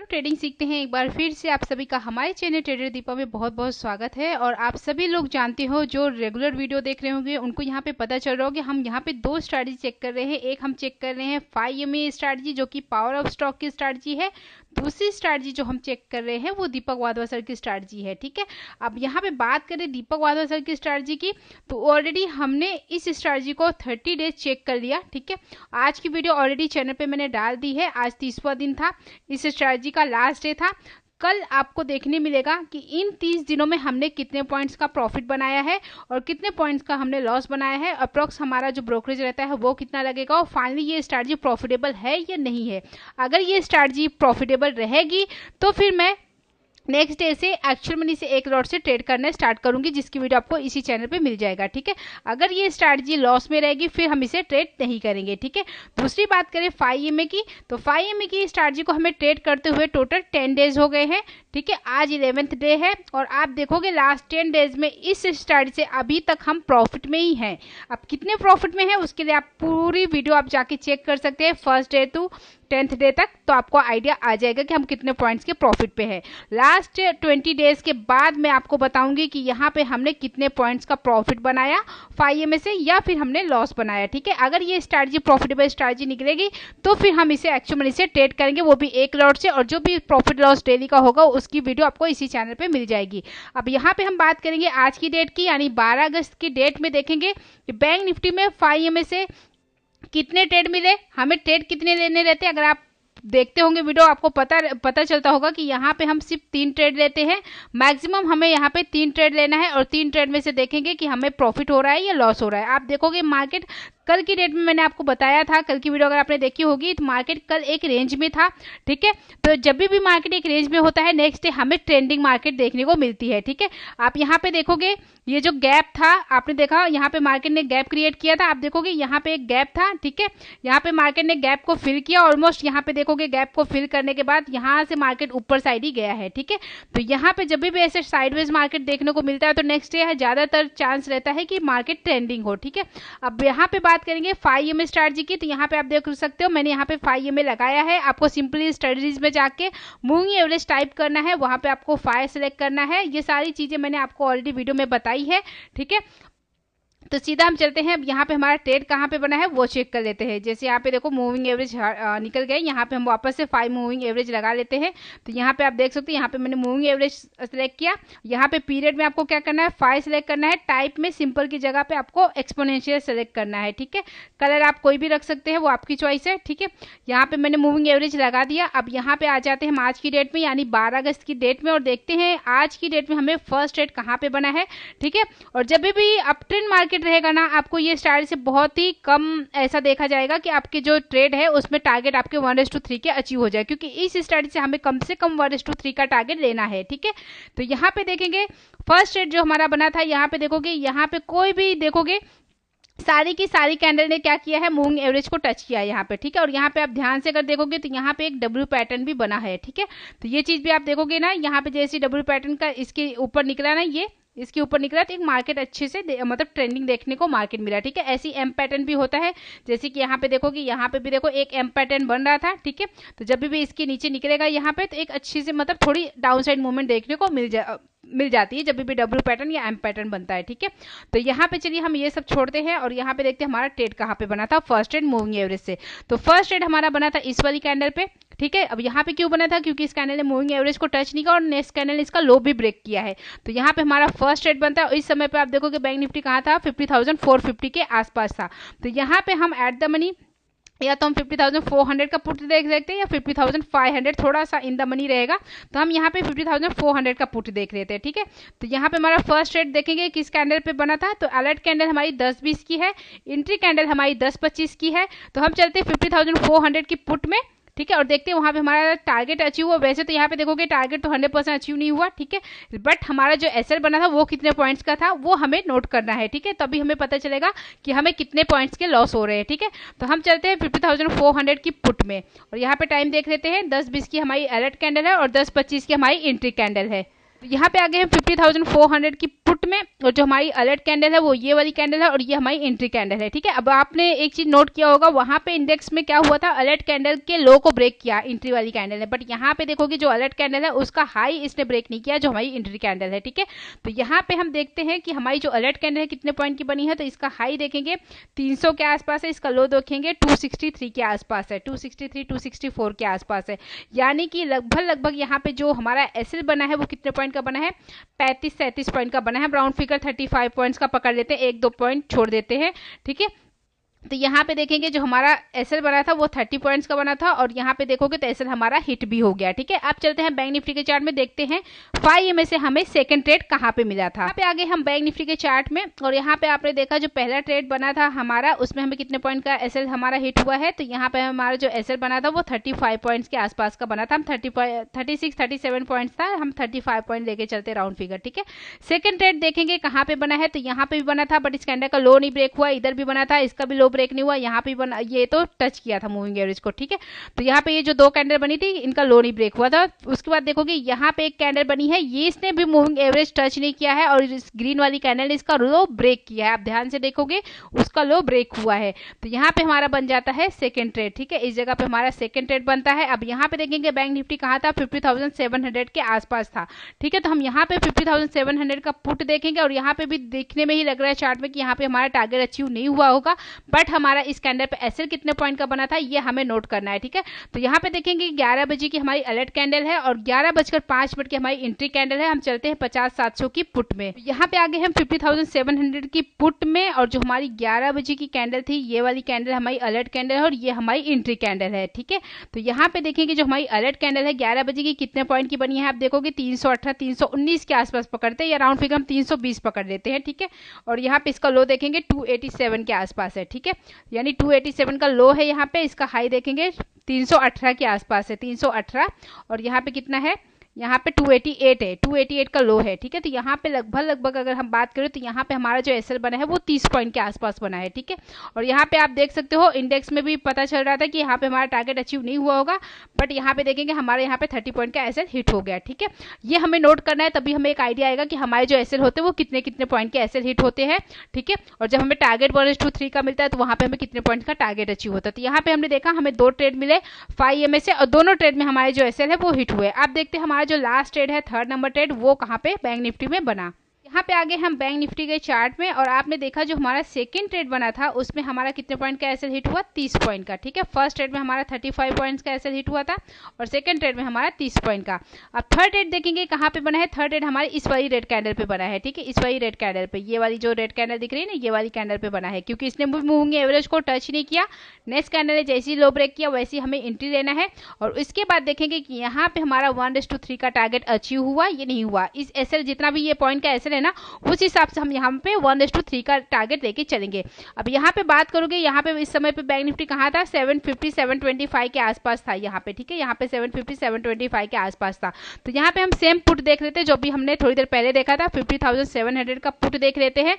चलो ट्रेडिंग सीखते हैं। एक बार फिर से आप सभी का हमारे चैनल ट्रेडर दीपा में बहुत बहुत स्वागत है। और आप सभी लोग जानते हो, जो रेगुलर वीडियो देख रहे होंगे उनको यहाँ पे पता चल रहा होगा हम यहाँ पे दो स्ट्रैटेजी चेक कर रहे हैं। एक हम चेक कर रहे हैं 5 स्ट्रैटेजी जो कि पावर ऑफ स्टॉक की स्ट्रैटेजी है। दूसरी स्ट्रैटेजी जो हम चेक कर रहे हैं वो दीपक वाधवा सर की स्ट्रैटेजी है। ठीक है, अब यहाँ पे बात करें दीपक वाधवा सर की स्ट्रैटेजी की, तो ऑलरेडी हमने इस स्ट्रैटेजी को 30 डेज चेक कर लिया। ठीक है, आज की वीडियो ऑलरेडी चैनल पे मैंने डाल दी है। आज 30वां दिन था, इस स्ट्रैटेजी का लास्ट डे था। कल आपको देखने मिलेगा कि इन 30 दिनों में हमने कितने पॉइंट्स का प्रॉफिट बनाया है और कितने पॉइंट्स का हमने लॉस बनाया है। अप्रॉक्स हमारा जो ब्रोकरेज रहता है वो कितना लगेगा और फाइनली ये स्ट्रैटेजी प्रॉफिटेबल है या नहीं है। अगर ये स्ट्रैटेजी प्रॉफिटेबल रहेगी तो फिर मैं नेक्स्ट डे से एक्चुअल मनी से एक लॉट से ट्रेड करना स्टार्ट करूंगी, जिसकी वीडियो आपको इसी चैनल पे मिल जाएगा। ठीक है, अगर ये स्ट्रैटेजी लॉस में रहेगी फिर हम इसे ट्रेड नहीं करेंगे। ठीक है, दूसरी बात करें 5 की, तो 5 की स्ट्रैटेजी को हमें ट्रेड करते हुए टोटल 10 डेज हो गए हैं। ठीक है, आज 11th डे है और आप देखोगे लास्ट 10 डेज में इस स्ट्रैटेजी से अभी तक हम प्रॉफिट में ही हैं। अब कितने प्रॉफिट में है उसके लिए आप पूरी वीडियो आप जाके चेक कर सकते हैं, first day to 10th day तक, तो आपको आइडिया आ जाएगा कि हम कितने पॉइंट्स के प्रॉफिट पे हैं। लास्ट 20 डेज के बाद मैं आपको बताऊंगी कि यहाँ पे हमने कितने पॉइंट्स का प्रॉफिट बनाया 5 से, या फिर हमने लॉस बनाया। ठीक है, अगर ये स्ट्रैटेजी प्रॉफिटेबल स्ट्रैटेजी निकलेगी तो फिर हम इसे एक्चुअल मनी से ट्रेड करेंगे, वो भी एक लॉट से, और जो भी प्रॉफिट लॉस डेली का होगा उसकी वीडियो आपको इसी चैनल पे मिल जाएगी। अब यहाँ पे हम बात करेंगे आज की डेट की, यानी 12 अगस्त की डेट में देखेंगे कि बैंक निफ्टी में 5 से कितने ट्रेड मिले, हमें ट्रेड कितने लेने रहते हैं। अगर आप देखते होंगे वीडियो आपको पता चलता होगा कि यहाँ पे हम सिर्फ 3 ट्रेड लेते हैं। मैक्सिमम हमें यहाँ पे 3 ट्रेड लेना है और 3 ट्रेड में से देखेंगे कि हमें प्रॉफिट हो रहा है या लॉस हो रहा है। आप देखोगे मार्केट कल की डेट में मैंने आपको बताया था, कल की वीडियो अगर आपने देखी होगी, तो मार्केट कल एक रेंज में था। ठीक है, तो जब भी मार्केट एक रेंज में होता है नेक्स्ट डे हमें ट्रेंडिंग मार्केट देखने को मिलती है। ठीक है, आप यहाँ पे देखोगे ये जो गैप था, आपने देखा यहाँ पे मार्केट ने गैप क्रिएट किया था। आप देखोगे यहाँ पे एक गैप था। ठीक है, यहाँ पे मार्केट ने गैप को फिल किया ऑलमोस्ट, यहाँ पे देखोगे गैप को फिल करने के बाद यहाँ से मार्केट ऊपर साइड ही गया है। ठीक है, तो यहाँ पे जब भी ऐसे साइडवेज मार्केट देखने को मिलता है तो नेक्स्ट डे ज्यादातर चांस रहता है कि मार्केट ट्रेंडिंग हो। ठीक है, अब यहाँ पे बात करेंगे 5 स्ट्रैटेजी की, तो यहाँ पे आप देख सकते हो मैंने यहाँ पे 5 लगाया है। आपको सिंपली स्ट्रेटजीज में जाके मूविंग एवरेज टाइप करना है, वहां पे आपको 5 सेलेक्ट करना है। ये सारी चीजें मैंने आपको ऑलरेडी वीडियो में बताई है। ठीक है, तो सीधा हम चलते हैं। अब यहाँ पे हमारा ट्रेड कहाँ पे बना है वो चेक कर लेते हैं। जैसे यहाँ पे देखो मूविंग एवरेज निकल गए, यहाँ पे हम वापस से 5 मूविंग एवरेज लगा लेते हैं। तो यहाँ पे आप देख सकते हो यहाँ पे मैंने मूविंग एवरेज सेलेक्ट किया। यहाँ पे पीरियड में आपको क्या करना है 5 सेलेक्ट करना है। टाइप में सिंपल की जगह पे आपको एक्सपोनेंशियल सेलेक्ट करना है। ठीक है, कलर आप कोई भी रख सकते हैं, वो आपकी चॉइस है। ठीक है, यहाँ पे मैंने मूविंग एवरेज लगा दिया। अब यहाँ पे आ जाते हैं हम आज की डेट में, यानी 12 अगस्त की डेट में, और देखते हैं आज की डेट में हमें फर्स्ट ट्रेड कहाँ पे बना है। ठीक है, और जब भी अप ट्रेंड मार्केट रहेगा ना, आपको ये स्टाइल से बहुत ही कम ऐसा देखा जाएगा कि आपके जो ट्रेड है उसमें टारगेट आपके 1:3 के अचीव हो जाए, क्योंकि इस स्टाइल से हमें कम से कम 1:3 का टारगेट लेना है। ठीक है, तो यहाँ पे देखेंगे फर्स्ट ट्रेड जो हमारा बना था, यहाँ पे देखोगे यहाँ पे कोई भी देखोगे सारी की सारी कैंडल ने क्या किया है, मूविंग एवरेज को टच किया है यहाँ पे। ठीक है, और यहाँ पे आप ध्यान से अगर देखोगे तो यहाँ पे एक डब्ल्यू पैटर्न भी बना है। ठीक है, तो ये चीज भी आप देखोगे ना, यहाँ पे जैसे डब्ल्यू पैटर्न का इसके ऊपर निकला ना, ये इसके ऊपर निकला, तो एक मार्केट अच्छे से मतलब ट्रेंडिंग देखने को मार्केट मिला। ठीक है, ऐसी एम पैटर्न भी होता है, जैसे कि यहाँ पे देखोगे यहाँ पे भी देखो एक एम पैटर्न बन रहा था। ठीक है, तो जब भी इसके नीचे निकलेगा यहाँ पे तो एक अच्छी से मतलब थोड़ी डाउन साइड मूवमेंट देखने को मिल जाती है जब भी डब्ल्यू पैटर्न या एम पैटर्न बनता है। ठीक है, तो यहाँ पे चलिए हम ये सब छोड़ते हैं और यहाँ पे देखते हैं हमारा ट्रेड कहाँ पे बना था फर्स्ट ट्रेड मूविंग एवरेज से। तो फर्स्ट ट्रेड हमारा बना था इस वाली कैंडल पे। ठीक है, अब यहाँ पे क्यों बना था, क्योंकि इस कैंडल ने मूविंग एवरेज को टच नहीं किया और नेक्स्ट कैंडल ने इसका लो भी ब्रेक किया है। तो यहाँ पे हमारा फर्स्ट ट्रेड बनता है, और इस समय पे आप देखोगे बैंक निफ्टी कहाँ था, 50,450 के आसपास था। तो यहाँ पे हम एट द मनी या तो हम 50,400 का पुट देख सकते हैं या 50,500, थोड़ा सा इन द मनी रहेगा, तो हम यहाँ पे 50,400 का पुट देख लेते हैं। ठीक है, तो यहाँ पे हमारा फर्स्ट ट्रेड देखेंगे किस कैंडल पे बना था, तो अलर्ट कैंडल हमारी 10-20 की है, एंट्री कैंडल हमारी 10-25 की है। तो हम चलते हैं 50,400 की पुट में। ठीक है, और देखते हैं वहां पे हमारा टारगेट अचीव हुआ। वैसे तो यहाँ पे देखोगे टारगेट तो 100% अचीव नहीं हुआ। ठीक है, बट हमारा जो एसएल बना था वो कितने पॉइंट्स का था वो हमें नोट करना है। ठीक है, तभी हमें पता चलेगा कि हमें कितने पॉइंट्स के लॉस हो रहे हैं। ठीक है, तो हम चलते हैं 50,400 की पुट में, और यहाँ पे टाइम देख लेते हैं 10-20 की हमारी अलर्ट कैंडल है और 10-25 की हमारी एंट्री कैंडल है। तो यहाँ पे आगे हम 50,400 की पुट में, और जो हमारी अलर्ट कैंडल है वो ये वाली कैंडल है और ये हमारी एंट्री कैंडल है। ठीक है, अब आपने एक चीज नोट किया होगा, वहां पे इंडेक्स में क्या हुआ था, अलर्ट कैंडल के लो को ब्रेक किया एंट्री वाली कैंडल है, बट यहाँ पे देखोगे जो अलर्ट कैंडल है उसका हाई इसने ब्रेक नहीं किया, जो हमारी एंट्री कैंडल है। ठीक है, तो यहाँ पे हम देखते हैं कि हमारी जो अलर्ट कैंडल है कितने पॉइंट की बनी है, तो इसका हाई देखेंगे 300 के आसपास है, इसका लो देखेंगे 263 के आसपास है, 263 264 के आसपास है, यानी कि लगभग यहाँ पे जो हमारा एसएल बना है वो कितने पॉइंट का बना है, 35-37 पॉइंट का बना है। ब्राउन फिगर 35 पॉइंट्स का पकड़ लेते हैं, 1-2 पॉइंट छोड़ देते हैं। ठीक है, तो यहाँ पे देखेंगे जो हमारा एसएल बना था वो 30 पॉइंट्स का बना था, और यहाँ पे देखोगे तो एसएल हमारा हिट भी हो गया। ठीक है, अब चलते हैं बैंक निफ्टी के चार्ट में, देखते हैं 5 में से हमें सेकंड ट्रेड कहाँ पे मिला था। यहाँ पे आगे हम बैंक निफ्टी के चार्ट में, और यहाँ पे आपने देखा जो पहला ट्रेड बना था हमारा उसमें हमें कितने पॉइंट का एसएल हमारा हिट हुआ है, तो यहाँ पे हमारा जो एसएल बना था वो 35 पॉइंट्स के आसपास का बना था। हम 36-37 पॉइंट्स था, हम 35 पॉइंट लेके चलते राउंड फिगर। ठीक है, सेकंड ट्रेड देखेंगे कहाँ पे बना है, तो यहाँ पे भी बना था, बट इस कैंडल का लो नहीं ब्रेक हुआ, इधर भी बना था, इसका भी लो ब्रेक नहीं हुआ, यहाँ पे बना, ये तो टच किया था मूविंग एवरेज को। ठीक है, तो यहाँ पे ये जो दो कैंडल बनी थी इनका लो नहीं ब्रेक हुआ था। उसके बाद देखोगे यहाँ पे एक कैंडल बनी है, ये इसने भी मूविंग एवरेज टच नहीं किया है, और इस ग्रीन वाली कैंडल ने इसका लो ब्रेक किया है। आप ध्यान से देखोगे उसका लो ब्रेक हुआ है, तो यहाँ पे हमारा बन जाता है सेकंड ट्रेड। ठीक है, इस जगह पे हमारा सेकंड ट्रेड बनता है। अब यहाँ पे देखेंगे बैंक निफ्टी कहाँ था, 50,700 के आसपास था। ठीक है, तो हम यहाँ पे 50,700 का पुट देखेंगे, और यहाँ पे भी देखने में ही लग रहा है चार्ट में कि यहाँ पे हमारा टारगेट अचीव नहीं हुआ होगा, बट हमारा इस कैंडल पे एसएल कितने पॉइंट का बना था ये हमें नोट करना है। ठीक है, तो यहाँ पे देखेंगे 11 बजे की हमारी अलर्ट कैंडल है और 11:05 की हमारी एंट्री कैंडल है। हम चलते हैं 50,700 की पुट में। यहाँ पे आगे हम 50,700 की पुट में, और जो हमारी 11 बजे की कैंडल थी ये वाली कैंडल हमारी अलर्ट कैंडल है और ये हमारी एंट्री कैंडल है। ठीक है, तो यहाँ पे देखेंगे जो हमारी अलर्ट कैंडल है 11 बजे की कितने पॉइंट की बनी है, आप देखोगे 318 319 के आसपास पकड़ते हैं, या राउंड फिगर हम 320 पकड़ लेते हैं। ठीक है, और यहाँ पे इसका लो देखेंगे 287 के आसपास है। ठीक है, यानी 287 का लो है यहाँ पे, इसका हाई देखेंगे 318 के आसपास है, 318, और यहाँ पे कितना है, यहाँ पे 288 है, 288 का लो है। ठीक है, तो यहाँ पे लगभग अगर हम बात करें तो यहाँ पे हमारा जो एसएल बना है वो 30 पॉइंट के आसपास बना है। ठीक है, और यहाँ पे आप देख सकते हो इंडेक्स में भी पता चल रहा था कि यहाँ पे हमारा टारगेट अचीव नहीं हुआ होगा, बट यहाँ पे देखेंगे हमारे यहाँ पे 30 पॉइंट का एसएल हिट हो गया। ठीक है, ये हमें नोट करना है, तभी हमें एक आइडिया आएगा कि हमारे जो एसएल होते हैं वो कितने कितने पॉइंट के एसएल हिट होते हैं। ठीक है, और जब हमें टारगेट 1:3 का मिलता है तो वहाँ पे हमें कितने पॉइंट का टारगेट अचीव होता है। तो यहाँ पे हमने देखा हमें 2 ट्रेड मिले 5 में से, और दोनों ट्रेड में हमारे जो एसएल है वो हिट हुए। आप देखते हैं हमारा जो लास्ट ट्रेड है थर्ड नंबर ट्रेड वो कहाँ पे बैंक निफ्टी में बना। यहाँ पे आगे हम बैंक निफ्टी के चार्ट में, और आपने देखा जो हमारा सेकंड ट्रेड बना था उसमें हमारा कितने पॉइंट का एसएल हिट हुआ, 30 पॉइंट का। ठीक है, फर्स्ट ट्रेड में हमारा 35 पॉइंट्स का एसएल हिट हुआ था और सेकंड ट्रेड में हमारा 30 पॉइंट का। अब थर्ड ट्रेड देखेंगे कहाँ पे बना है, थर्ड ट्रेड हमारी इस वाली रेड कैंडल पे बना है। ठीक है, इस वाली रेड कैंडल पे, ये वाली जो रेड कैंडल दिख रही है ना ये वाली कैंडल पे बना है, क्योंकि इसने मूविंग एवरेज को टच नहीं किया। नेक्स्ट कैंडल ने जैसे ही लो ब्रेक किया वैसे हमें एंट्री लेना है, और उसके बाद देखेंगे कि यहाँ पे हमारा 1:3 का टारगेट अचीव हुआ ये नहीं हुआ। इस एसएल जितना भी ये पॉइंट का एसएल है ना उस हिसाब से हम यहाँ पे 1:3 का टारगेट लेके चलेंगे। अब यहाँ पे बात करोगे, यहाँ पे इस समय पे बैंक निफ्टी कहाँ था, 750 725 के आसपास था यहाँ पे। ठीक है, यहाँ पे 750 725 के आसपास था। तो यहाँ पे हम सेम पुट देख लेते हैं जो भी हमने थोड़ी देर पहले देखा था, 50,700 का पुट देख लेते हैं।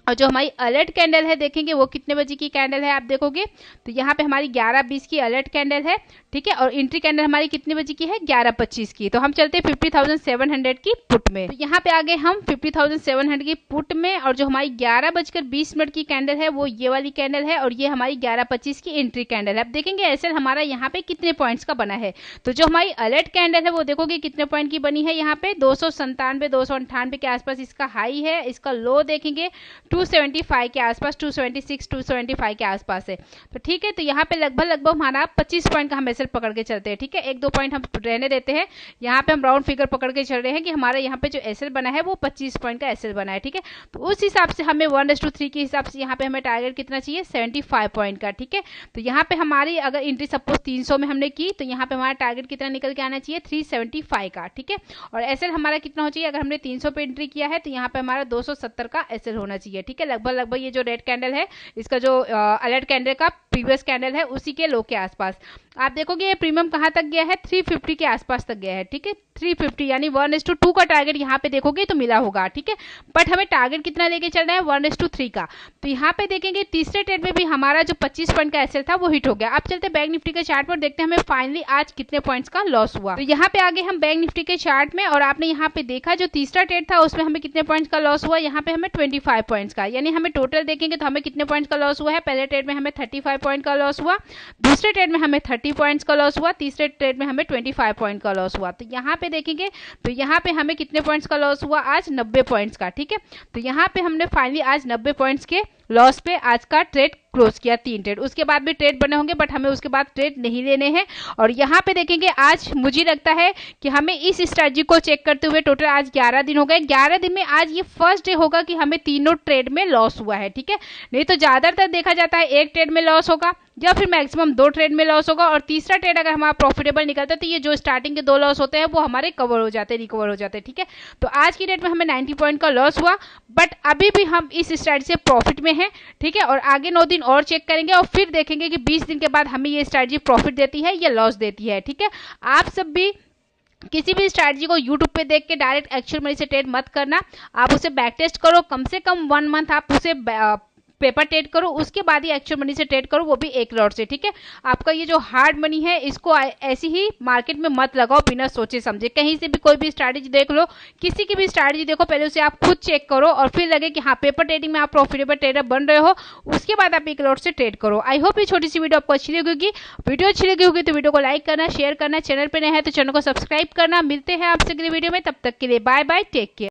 और जो हमारी अलर्ट कैंडल है देखेंगे वो कितने बजे की कैंडल है, आप देखोगे तो यहाँ पे हमारी 11:20 की अलर्ट कैंडल है। ठीक है, और एंट्री कैंडल हमारी कितने बजे की है, 11:25 की। तो हम चलते हैं 50,700 की पुट में। तो यहाँ पे आगे हम 50,700 की पुट में, और जो हमारी 11:20 की कैंडल है वो ये वाली कैंडल है, और ये हमारी 11:25 की एंट्री कैंडल है। अब देखेंगे एसएल हमारा यहाँ पे कितने पॉइंट्स का बना है। तो जो हमारी अलर्ट कैंडल है वो देखोगे कितने पॉइंट की बनी है, यहाँ पे 297 298 के आसपास इसका हाई है। इसका लो देखेंगे 275 के आसपास, 276 275 के आसपास है। तो ठीक है, तो यहाँ पे लगभग हमारा 25 पॉइंट का हम एसएल पकड़ के चलते हैं। ठीक है, 1-2 पॉइंट हम रहने देते हैं, यहाँ पे हम राउंड फिगर पकड़ के चल रहे हैं कि हमारा यहाँ पे जो एसएल बना है वो 25 पॉइंट का एसएल बना है। ठीक है, तो उस हिसाब से हमें 1:3 के हिसाब से यहाँ पे हमें टारगेट कितना चाहिए, 75 पॉइंट का। ठीक है, तो यहाँ पे हमारी अगर एंट्री सपोज 300 में हमने की तो यहाँ पे हमारा टारगेट कितना निकल के आना चाहिए, 375 का। ठीक है, और एसएल हमारा कितना हो चाहिए, अगर हमने 300 पे एंट्री किया है तो यहाँ पे हमारा 270 का एसएल होना चाहिए। ठीक है, लगभग ये जो रेड कैंडल है इसका जो अलर्ट कैंडल का प्रीवियस कैंडल है उसी के लो के आसपास। आप देखोगे ये प्रीमियम कहाँ तक गया है, 350 के आसपास तक गया है। ठीक है, 350 यानी 1:2 का टारगेट यहाँ पे देखोगे तो मिला होगा। ठीक है, बट हमें टारगेट कितना लेके चलना है, 1:3 का। तो यहाँ पे देखेंगे तीसरे ट्रेड में भी हमारा जो 25 पॉइंट का एसएल था वो हिट हो गया। अब चलते बैंक निफ्टी के चार्ट पर, देखते हैं हमें फाइनली आज कितने पॉइंट्स का लॉस हुआ। तो यहाँ पे आगे हम बैंक निफ्टी के चार्ट में, और आपने यहाँ पे देखा जो तीसरा ट्रेड था उसमें हमें कितने पॉइंट्स का लॉस हुआ, यहाँ पे हमें 25 पॉइंट्स का, यानी हमें टोटल देखेंगे तो हमें कितने पॉइंट्स का लॉस हुआ है। पहले ट्रेड में हमें 35 पॉइंट का लॉस हुआ, दूसरे ट्रेड में हमें 30 पॉइंट्स का लॉस हुआ, तीसरे ट्रेड में हमें 25 पॉइंट का लॉस हुआ। तो यहाँ पे देखेंगे तो यहाँ पे हमें कितने पॉइंट्स का लॉस हुआ, आज 90 पॉइंट्स का। ठीक है, तो यहाँ पे हमने फाइनली आज 90 पॉइंट्स के लॉस पे आज का ट्रेड क्लोज किया, 3 ट्रेड। उसके बाद भी ट्रेड बने होंगे बट हमें उसके बाद ट्रेड नहीं लेने हैं। और यहाँ पे देखेंगे आज मुझे लगता है कि हमें इस स्ट्रैटेजी को चेक करते हुए टोटल आज 11 दिन हो गए। 11 दिन में आज ये फर्स्ट डे होगा कि हमें तीनों ट्रेड में लॉस हुआ है। ठीक है, नहीं तो ज्यादातर देखा जाता है एक ट्रेड में लॉस होगा या फिर मैक्सिमम 2 ट्रेड में लॉस होगा, और तीसरा ट्रेड अगर हमारा प्रॉफिटेबल निकलता है तो ये जो स्टार्टिंग के 2 लॉस होते हैं वो हमारे कवर हो जाते हैं, रिकवर हो जाते हैं। ठीक है, तो आज की डेट में हमें 90 पॉइंट का लॉस हुआ, बट अभी भी हम इस स्ट्रैटेजी से प्रॉफिट में हैं। ठीक है, और आगे 9 दिन और चेक करेंगे और फिर देखेंगे कि 20 दिन के बाद हमें ये स्ट्रैटेजी प्रॉफिट देती है या लॉस देती है। ठीक है, आप सब भी किसी भी स्ट्रैटेजी को यूट्यूब पे देख के डायरेक्ट एक्चुअल मनी से ट्रेड मत करना, आप उसे बैक टेस्ट करो, कम से कम 1 मंथ आप उसे पेपर ट्रेड करो, उसके बाद ही एक्चुअल मनी से ट्रेड करो, वो भी एक लॉट से। ठीक है, आपका ये जो हार्ड मनी है इसको ऐसी ही मार्केट में मत लगाओ बिना सोचे समझे। कहीं से भी कोई भी स्ट्रैटेजी देख लो, किसी की भी स्ट्रैटेजी देखो, पहले उसे आप खुद चेक करो और फिर लगे कि हाँ पेपर ट्रेडिंग में आप प्रॉफिटेबल ट्रेडर बन रहे हो, उसके बाद आप एक लॉट से ट्रेड करो। आई होप ये छोटी सी वीडियो आपको अच्छी लगी होगी। वीडियो अच्छी लगी होगी तो वीडियो को लाइक करना, शेयर करना, चैनल पर नए हैं तो चैनल को सब्सक्राइब करना। मिलते हैं आपसे अगली वीडियो में, तब तक के लिए बाय बाय, टेक केयर।